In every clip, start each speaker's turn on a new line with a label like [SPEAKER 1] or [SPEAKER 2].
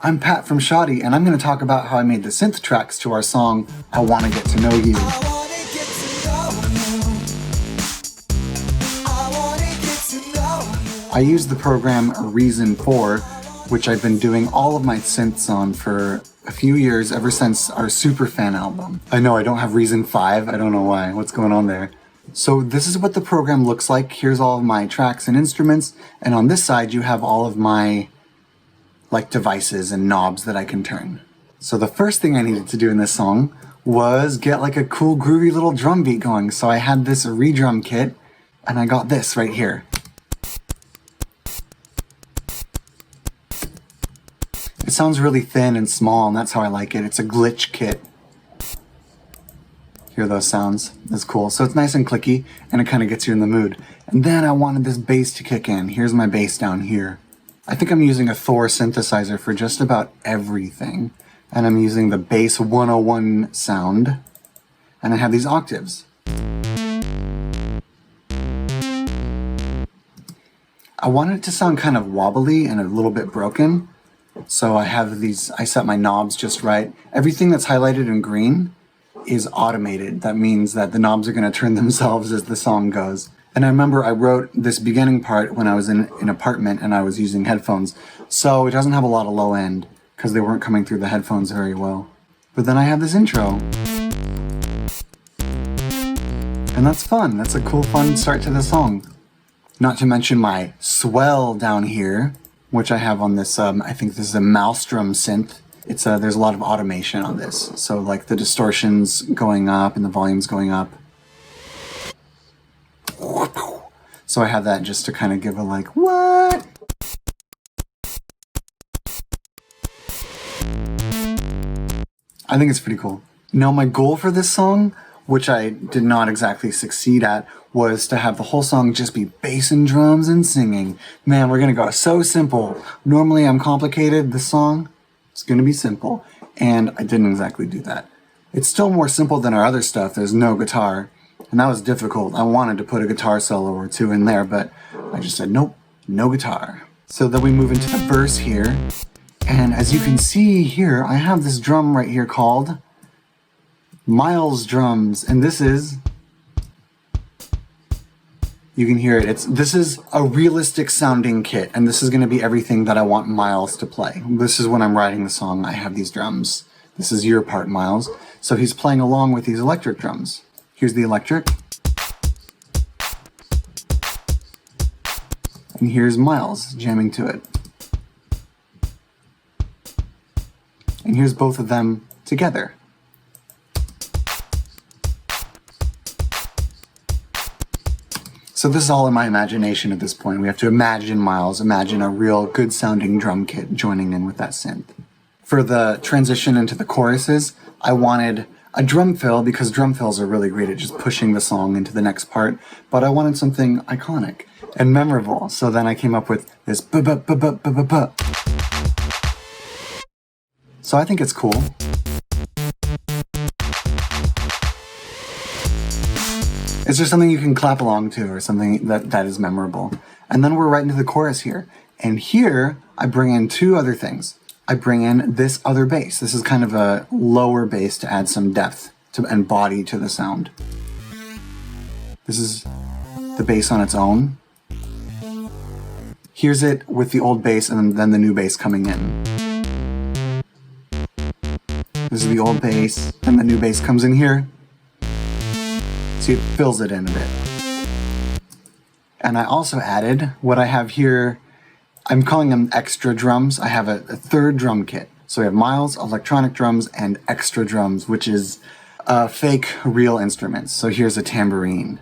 [SPEAKER 1] I'm Pat from SHOTTY, and I'm going to talk about how I made the synth tracks to our song, I Wanna Get to Know You. I used the program Reason 4, which I've been doing all of my synths on for a few years, ever since our Superfan album. I know I don't have Reason 5, I don't know why, what's going on there. So this is what the program looks like. Here's all of my tracks and instruments, and on this side you have all of my devices and knobs that I can turn. So the first thing I needed to do in this song was get like a cool groovy little drum beat going. So I had this redrum kit and I got this right here. It sounds really thin and small, and that's how I like it. It's a glitch kit. Hear those sounds? That's cool. So it's nice and clicky and it kind of gets you in the mood. And then I wanted this bass to kick in. Here's my bass down here. I think I'm using a Thor synthesizer for just about everything. And I'm using the bass 101 sound. And I have these octaves. I wanted it to sound kind of wobbly and a little bit broken. So I set my knobs just right. Everything that's highlighted in green is automated. That means that the knobs are going to turn themselves as the song goes. And I remember I wrote this beginning part when I was in an apartment and I was using headphones, so it doesn't have a lot of low end because they weren't coming through the headphones very well. But then I have this intro. And that's fun. That's a cool, fun start to the song. Not to mention my swell down here, which I have on this, I think this is a Maelstrom synth. There's a lot of automation on this. So like the distortions going up and the volumes going up. So I have that just to kind of give a what? I think it's pretty cool. Now my goal for this song, which I did not exactly succeed at, was to have the whole song just be bass and drums and singing. Man, we're gonna go so simple. Normally I'm complicated. This song is gonna be simple, and I didn't exactly do that. It's still more simple than our other stuff. There's no guitar. And that was difficult. I wanted to put a guitar solo or two in there, but I just said, nope, no guitar. So then we move into the verse here. And as you can see here, I have this drum right here called Miles drums. And this is, you can hear it. This is a realistic sounding kit. And this is going to be everything that I want Miles to play. This is when I'm writing the song, I have these drums. This is your part, Miles. So he's playing along with these electric drums. Here's the electric. And here's Miles jamming to it. And here's both of them together. So this is all in my imagination at this point. We have to imagine Miles, imagine a real good sounding drum kit joining in with that synth. For the transition into the choruses, I wanted a drum fill, because drum fills are really great at just pushing the song into the next part, but I wanted something iconic and memorable, so then I came up with this ba-ba-ba-ba-ba-ba-ba. So I think it's cool. It's just something you can clap along to, or something that is memorable. And then we're right into the chorus here. And here, I bring in two other things. I bring in this other bass. This is kind of a lower bass to add some depth and body to the sound. This is the bass on its own. Here's it with the old bass and then the new bass coming in. This is the old bass and the new bass comes in here. See, it fills it in a bit. And I also added what I have here. I'm calling them extra drums. I have a third drum kit. So we have Miles, electronic drums, and extra drums, which is fake real instruments. So here's a tambourine.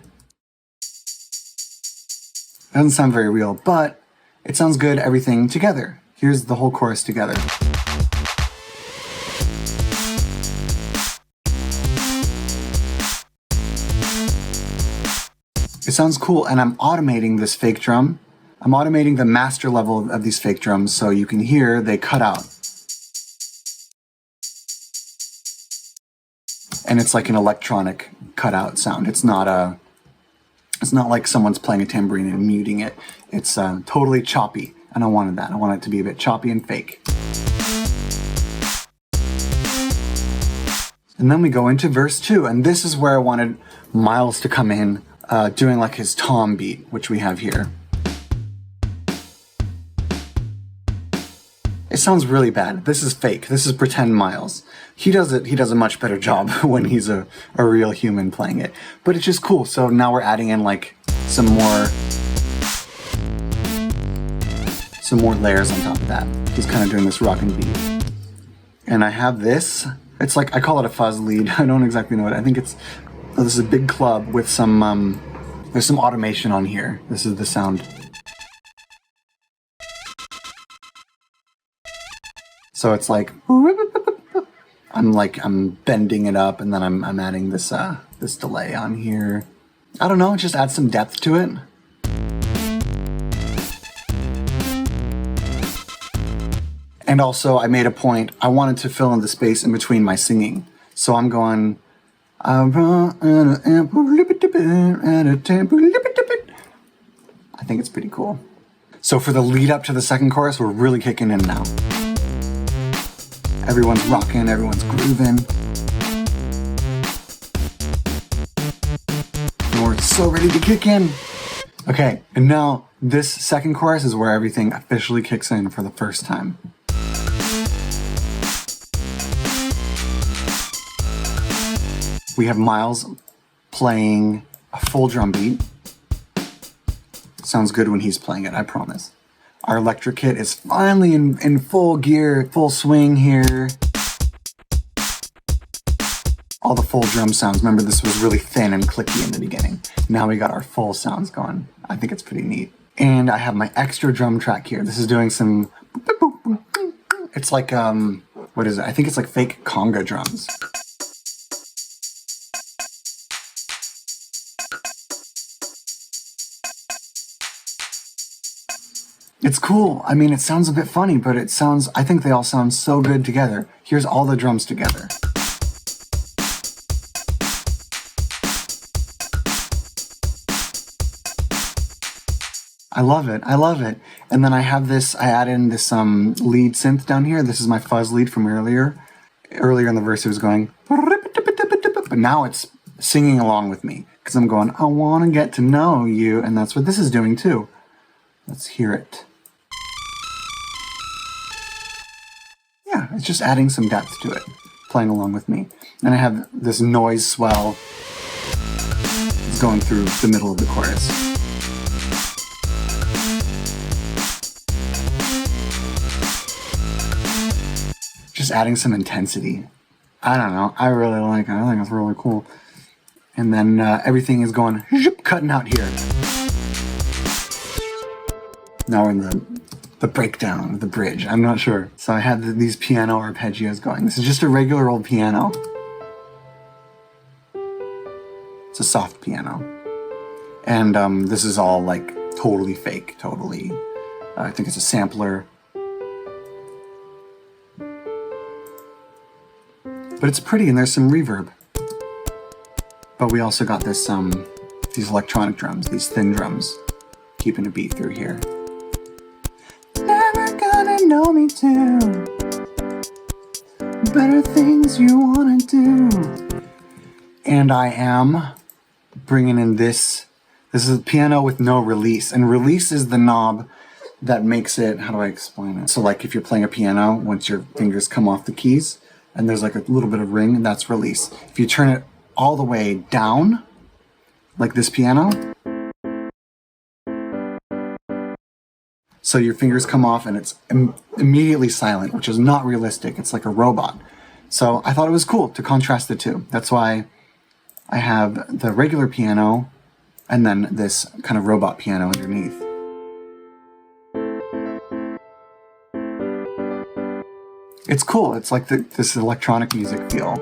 [SPEAKER 1] It doesn't sound very real, but it sounds good, everything together. Here's the whole chorus together. It sounds cool, and I'm automating this fake drum. I'm automating the master level of these fake drums so you can hear they cut out. And it's like an electronic cutout sound. It's not like someone's playing a tambourine and muting it. It's totally choppy, and I wanted that. I want it to be a bit choppy and fake. And then we go into verse 2, and this is where I wanted Miles to come in, doing like his tom beat, which we have here. It sounds really bad. This is fake. This is pretend Miles. He does a much better job when he's a real human playing it. But it's just cool. So now we're adding in like some more layers on top of that. He's kind of doing this rockin' beat. And I have this. It's like, I call it a fuzz lead. I don't exactly know it. I think it's, this is a big club with some, there's some automation on here. This is the sound. So it's like, I'm bending it up, and then I'm adding this this delay on here. I don't know, just add some depth to it. And also I made a point, I wanted to fill in the space in between my singing. So I'm going, I think it's pretty cool. So for the lead up to the second chorus, we're really kicking in now. Everyone's rocking, everyone's grooving. And we're so ready to kick in. Okay, and now this second chorus is where everything officially kicks in for the first time. We have Miles playing a full drum beat. Sounds good when he's playing it, I promise. Our electric kit is finally in full gear, full swing here. All the full drum sounds. Remember, this was really thin and clicky in the beginning. Now we got our full sounds going. I think it's pretty neat. And I have my extra drum track here. This is doing some, it's like, what is it? I think it's like fake conga drums. It's cool. I mean, it sounds a bit funny, but it sounds, I think they all sound so good together. Here's all the drums together. I love it. I love it. And then I have this, I add in this lead synth down here. This is my fuzz lead from earlier. Earlier in the verse it was going, but now it's singing along with me because I'm going, I want to get to know you. And that's what this is doing too. Let's hear it. Yeah, it's just adding some depth to it, playing along with me. And I have this noise swell going through the middle of the chorus. Just adding some intensity. I don't know, I really like it. I think it's really cool. And then everything is going, cutting out here. Now we're in the breakdown, the bridge. I'm not sure. So I had these piano arpeggios going. This is just a regular old piano. It's a soft piano. And this is all like totally fake, totally. I think it's a sampler. But it's pretty and there's some reverb. But we also got this these electronic drums, these thin drums, keeping a beat through here. Never gonna know me too. Better things you wanna do. And I am bringing in this. This is a piano with no release. And release is the knob that makes it, how do I explain it? So like if you're playing a piano, once your fingers come off the keys, and there's like a little bit of ring, that's release. If you turn it all the way down, like this piano, so your fingers come off and it's immediately silent, which is not realistic. It's like a robot. So I thought it was cool to contrast the two. That's why I have the regular piano and then this kind of robot piano underneath. It's cool. It's like this electronic music feel.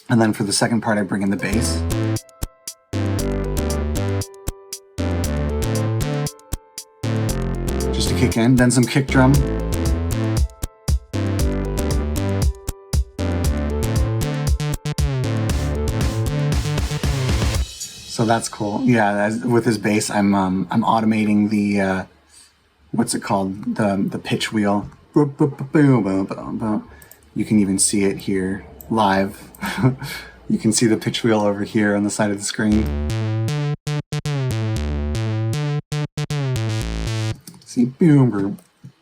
[SPEAKER 1] And then for the second part, I bring in the bass. Just to kick in, then some kick drum. So that's cool. Yeah, with his bass, I'm automating the what's it called? The pitch wheel. You can even see it here live. You can see the pitch wheel over here on the side of the screen. See, boom, boom.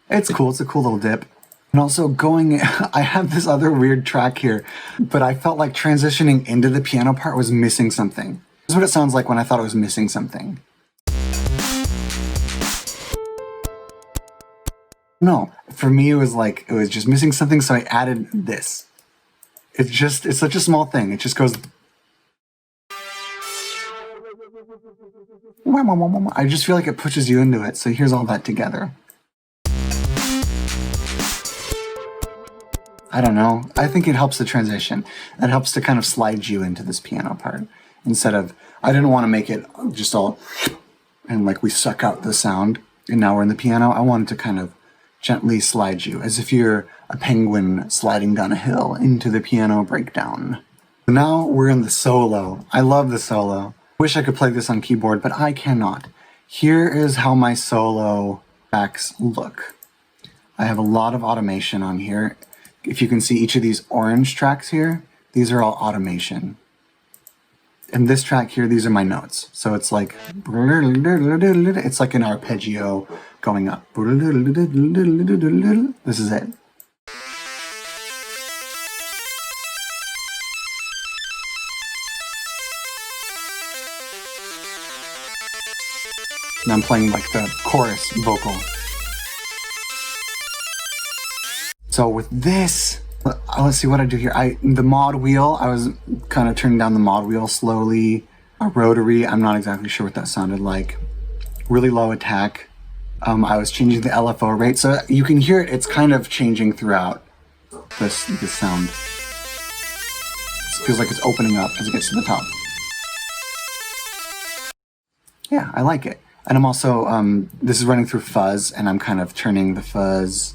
[SPEAKER 1] It's cool. It's a cool little dip. And also going, I have this other weird track here, but I felt like transitioning into the piano part was missing something. This is what it sounds like when I thought it was missing something. No, for me it was like, it was just missing something, so I added this. It's such a small thing. It just goes. I just feel like it pushes you into it, so here's all that together. I don't know. I think it helps the transition. It helps to kind of slide you into this piano part. Instead of, I didn't want to make it just all, and like we suck out the sound, and now we're in the piano. I wanted to kind of gently slide you, as if you're a penguin sliding down a hill into the piano breakdown. Now we're in the solo. I love the solo. Wish I could play this on keyboard, but I cannot. Here is how my solo tracks look. I have a lot of automation on here. If you can see each of these orange tracks here, these are all automation. And this track here, these are my notes. So it's like an arpeggio going up. This is it. And I'm playing like the chorus vocal. So with this, let's see what I do here. The mod wheel, I was kind of turning down the mod wheel slowly. A rotary, I'm not exactly sure what that sounded like. Really low attack. I was changing the LFO rate, so you can hear it. It's kind of changing throughout this sound. It feels like it's opening up as it gets to the top. Yeah, I like it. And I'm also, this is running through fuzz, and I'm kind of turning the fuzz.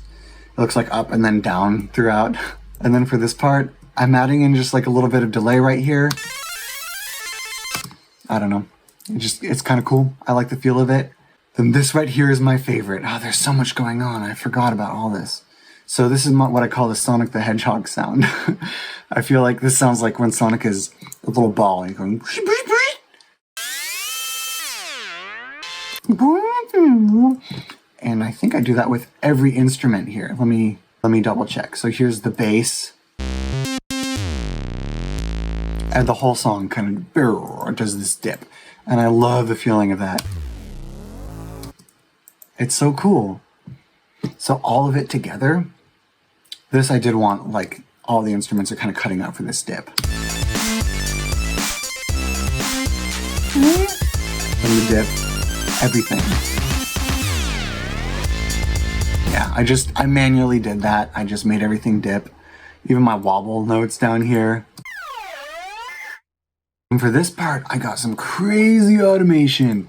[SPEAKER 1] It looks like up and then down throughout. And then for this part, I'm adding in just like a little bit of delay right here. I don't know. It's kind of cool. I like the feel of it. Then this right here is my favorite. Oh, there's so much going on. I forgot about all this. So this is what I call the Sonic the Hedgehog sound. I feel like this sounds like when Sonic is a little ball and going. And I think I do that with every instrument here. Let me double check. So here's the bass. And the whole song kind of does this dip. And I love the feeling of that. It's so cool. So all of it together, this I did want, like, all the instruments are kind of cutting out for this dip. And the dip, everything. Yeah, I manually did that. I just made everything dip. Even my wobble notes down here. And for this part, I got some crazy automation.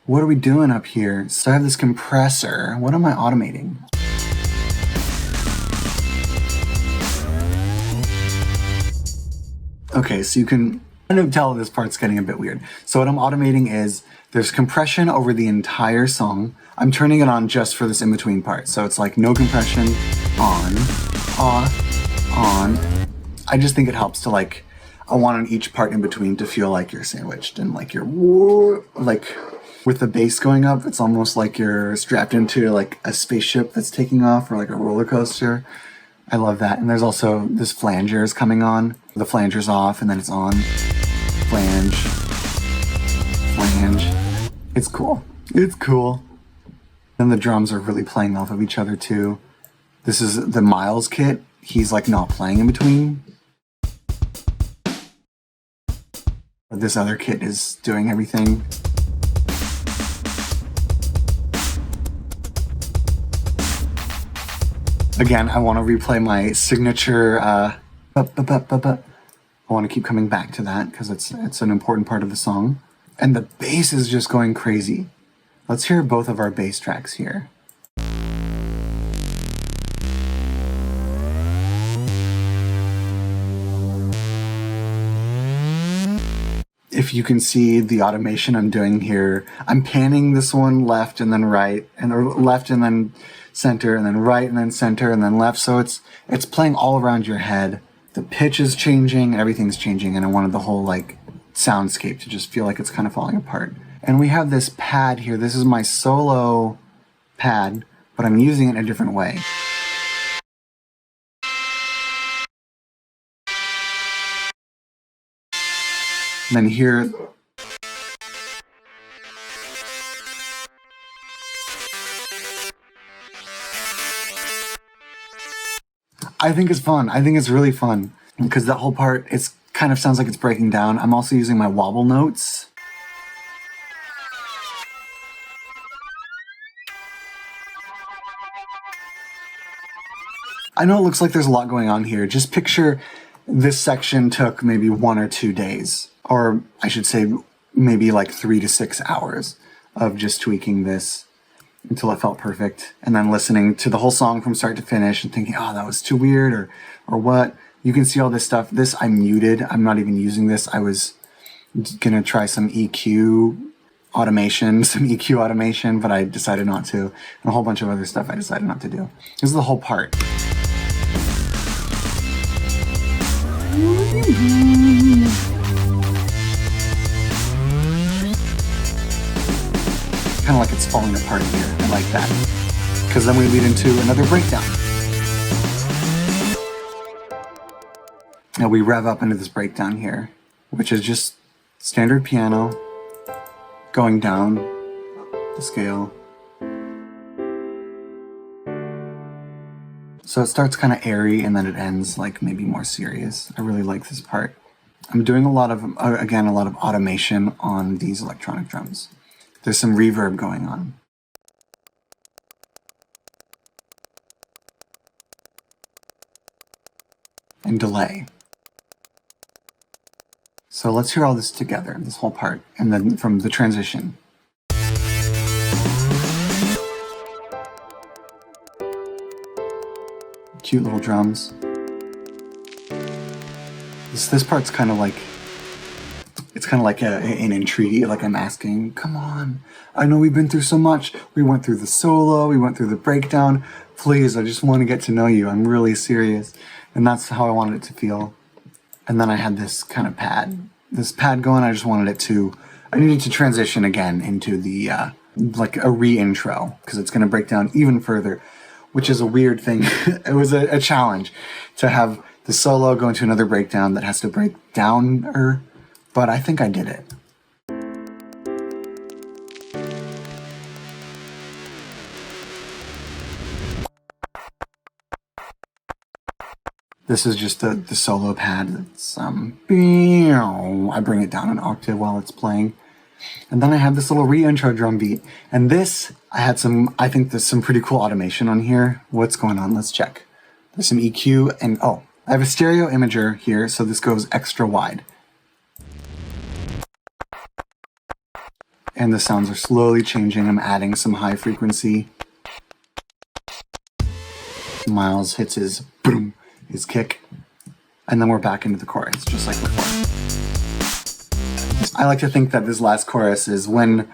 [SPEAKER 1] What are we doing up here? So I have this compressor. What am I automating? Okay, so you can kind of tell this part's getting a bit weird. So what I'm automating is there's compression over the entire song. I'm turning it on just for this in-between part. So it's like no compression, on, off, on. I just think it helps to like, I want on each part in between to feel like you're sandwiched and like you're, like with the bass going up, it's almost like you're strapped into like a spaceship that's taking off or like a roller coaster. I love that. And there's also this flanger is coming on. The flanger's off and then it's on. Flange. Flange. It's cool. It's cool. Then the drums are really playing off of each other too. This is the Miles kit. He's like not playing in between. But this other kit is doing everything. Again, I want to replay my signature, I want to keep coming back to that because it's an important part of the song. And the bass is just going crazy. Let's hear both of our bass tracks here. If you can see the automation I'm doing here, I'm panning this one left and then right, and or left and then center, and then right, and then center, and then left. So it's playing all around your head. The pitch is changing, everything's changing, and I wanted the whole like soundscape to just feel like it's kind of falling apart. And we have this pad here. This is my solo pad, but I'm using it in a different way. And then here, I think it's fun. I think it's really fun because that whole part, it's kind of sounds like it's breaking down. I'm also using my wobble notes. I know it looks like there's a lot going on here. Just picture this section took maybe 1 or 2 days, or I should say maybe like 3 to 6 hours of just tweaking this until it felt perfect, and then listening to the whole song from start to finish and thinking, oh, that was too weird, or what. You can see all this stuff. This I muted. I'm not even using this. I was gonna try some EQ automation, but I decided not to. And a whole bunch of other stuff I decided not to do. This is the whole part. Kind of like it's falling apart here. I like that. Because then we lead into another breakdown. And we rev up into this breakdown here, which is just standard piano going down the scale. So it starts kind of airy and then it ends like maybe more serious. I really like this part. I'm doing a lot of automation on these electronic drums. There's some reverb going on. And delay. So let's hear all this together, this whole part, and then from the transition. Cute little drums. This part's kind of like, it's kind of like an entreaty, like I'm asking, come on, I know we've been through so much. We went through the solo, we went through the breakdown. Please, I just want to get to know you. I'm really serious. And that's how I wanted it to feel. And then I had this kind of pad. This pad going, I just wanted it to, I needed to transition again into the, like a re-intro, because it's going to break down even further, which is a weird thing. It was a challenge to have the solo go into another breakdown that has to break down, but I think I did it. This is just the solo pad. It's, I bring it down an octave while it's playing. And then I have this little re-intro drum beat. And this, I think there's some pretty cool automation on here. What's going on? Let's check. There's some EQ and, I have a stereo imager here, so this goes extra wide. And the sounds are slowly changing. I'm adding some high frequency. Miles hits his boom. His kick, and then we're back into the chorus, just like before. I like to think that this last chorus is when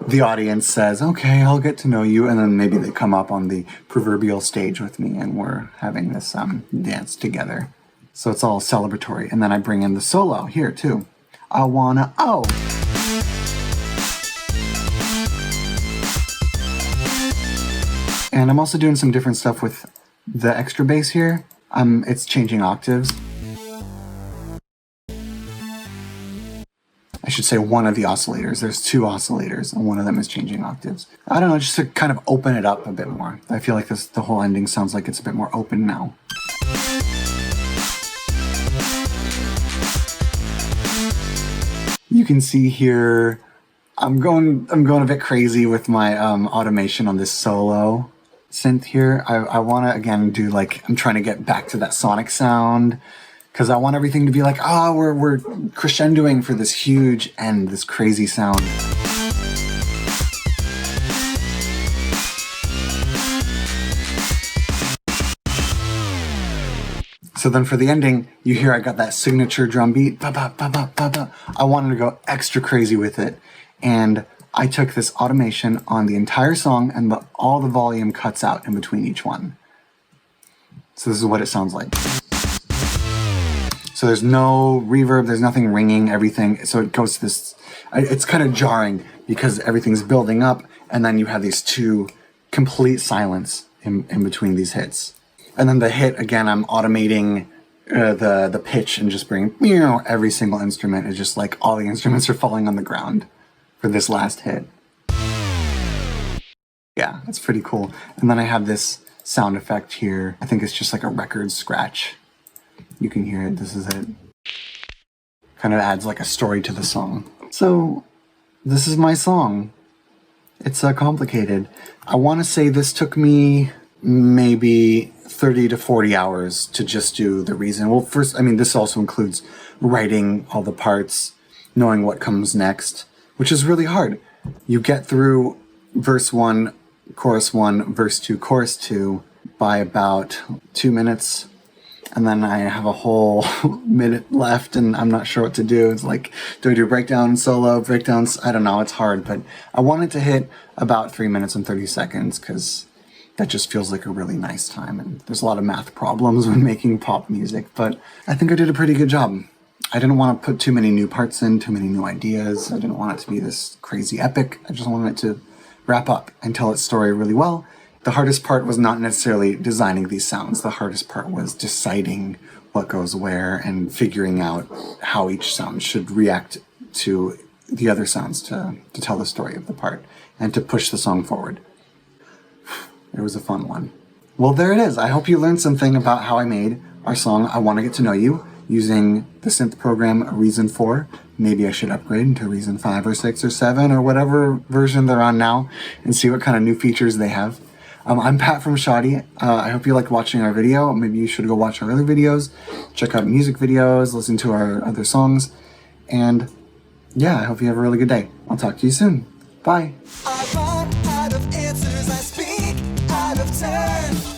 [SPEAKER 1] the audience says, okay, I'll get to know you, and then maybe they come up on the proverbial stage with me and we're having this dance together. So it's all celebratory, and then I bring in the solo here too. I wanna, And I'm also doing some different stuff with the extra bass here. It's changing octaves. I should say one of the oscillators. There's 2 oscillators, and one of them is changing octaves. I don't know, just to kind of open it up a bit more. I feel like the whole ending sounds like it's a bit more open now. You can see here, I'm going a bit crazy with my automation on this solo synth here. I want to again do like, I'm trying to get back to that sonic sound, because I want everything to be like, we're crescendoing for this huge end, this crazy sound. So then for the ending, you hear I got that signature drum beat. Ba, ba, ba, ba, ba, ba. I wanted to go extra crazy with it, and I took this automation on the entire song and all the volume cuts out in between each one. So this is what it sounds like. So there's no reverb, there's nothing ringing, everything. So it goes to this, it's kind of jarring because everything's building up and then you have these two complete silence in between these hits. And then the hit, again, I'm automating the pitch and just bringing every single instrument. It's just like all the instruments are falling on the ground for this last hit. Yeah, that's pretty cool. And then I have this sound effect here. I think it's just like a record scratch. You can hear it. This is it. Kind of adds like a story to the song. So this is my song. It's complicated. I want to say this took me maybe 30 to 40 hours to just do the reason. Well, first, I mean, this also includes writing all the parts, knowing what comes next, which is really hard. You get through verse 1, chorus 1, verse 2, chorus 2 by about 2 minutes. And then I have a whole minute left and I'm not sure what to do. It's like, do I do breakdown, solo, breakdowns? I don't know, it's hard, but I wanted to hit about 3 minutes and 30 seconds because that just feels like a really nice time. And there's a lot of math problems when making pop music, but I think I did a pretty good job. I didn't want to put too many new parts in, too many new ideas. I didn't want it to be this crazy epic. I just wanted it to wrap up and tell its story really well. The hardest part was not necessarily designing these sounds. The hardest part was deciding what goes where and figuring out how each sound should react to the other sounds to tell the story of the part and to push the song forward. It was a fun one. Well, there it is. I hope you learned something about how I made our song, I Want to Get to Know You, using the synth program Reason 4. Maybe I should upgrade to Reason 5 or 6 or 7 or whatever version they're on now and see what kind of new features they have. I'm Pat from SHOTTY. I hope you liked watching our video. Maybe you should go watch our other videos, check out music videos, listen to our other songs, and yeah, I hope you have a really good day. I'll talk to you soon. Bye. I run out of answers, I speak out of turn.